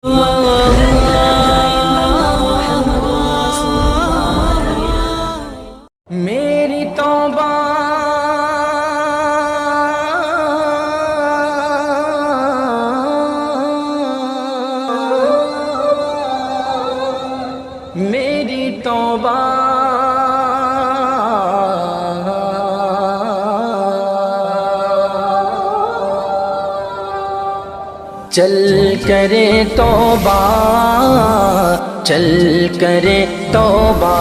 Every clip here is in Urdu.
میری توبہ میری توبہ چل کرے توبہ چل کرے توبہ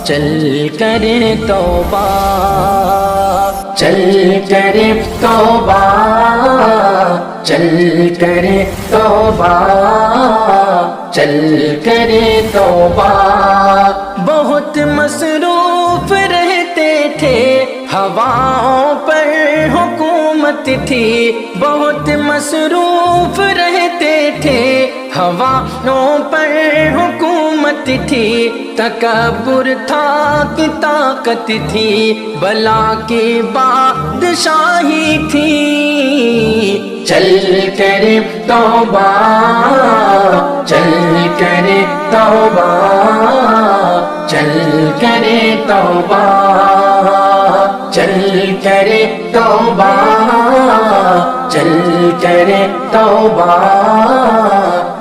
چل کرے توبہ چل کرے توبہ چل کرے توبہ چل کرے توبہ بہت مصروف رہتے تھے ہواؤں پر حکومت تھی بہت مصروف رہتے تھے ہواؤں پر حکومت تھی تکبر تھا کہ طاقت تھی بلا کی بادشاہی تھی چل کرے توبہ چل کرے توبہ چل کرے توبہ چل کرے توبہ چل کرے توبہ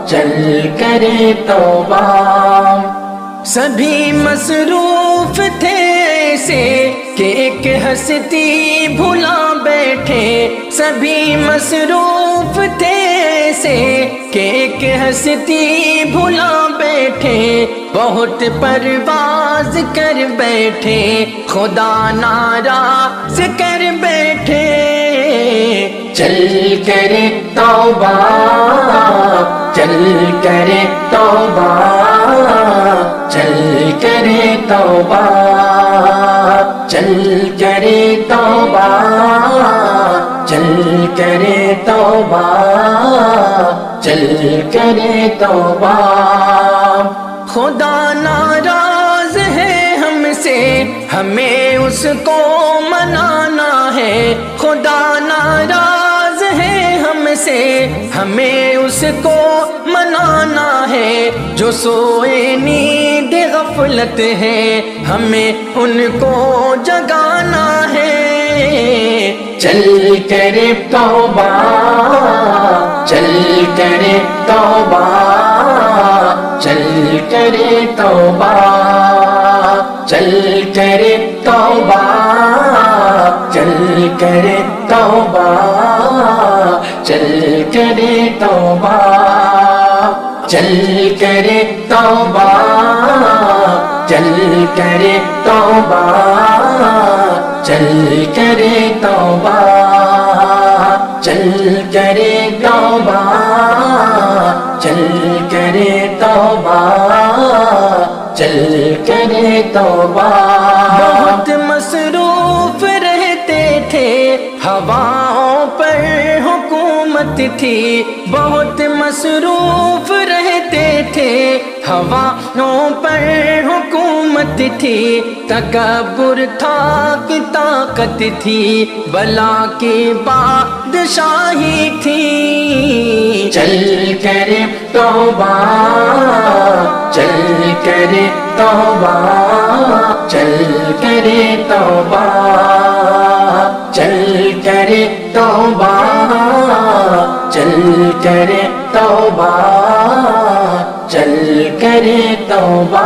چل کرے توبہ سبھی مصروف تھے ایسے کہ ایک ہستی بھلا بیٹھے سبھی مصروف تھے ایسے کہ ایک ہستی بھلا بیٹھے بہت پرواز کر بیٹھے خدا ناراض کر بیٹھے چل کرے توبہ چل کرے توبہ چل کرے توبہ چل کرے توبہ چل کرے توبہ چل کرے توبہ خدا ناراض ہے ہم سے ہمیں اس کو منانا ہے خدا ناراض ہے ہم سے ہمیں اس کو منانا ہے جو سوئے نیند غفلت ہے ہمیں ان کو جگانا ہے چل کرے توبہ چل کرے توبہ چل کرے توبہ چل کرے توبہ چل کرے توبہ چل کرے توبہ چل کرے توبہ چل کرے توبہ چل کرے توبہ چل کرے توبہ چل کرے توبہ چل کرے توبہ بہت مصروف رہتے تھے ہواؤں پر حکومت تھی بہت مصروف رہتے تھے ہواؤں پر حکومت تھی تکبر تھا کہ طاقت تھی بلا کی بادشاہی تھی چل کرے توبہ چل کرے توبہ چل کرے توبہ چل کرے توبہ چل کرے توبہ چل کرے توبہ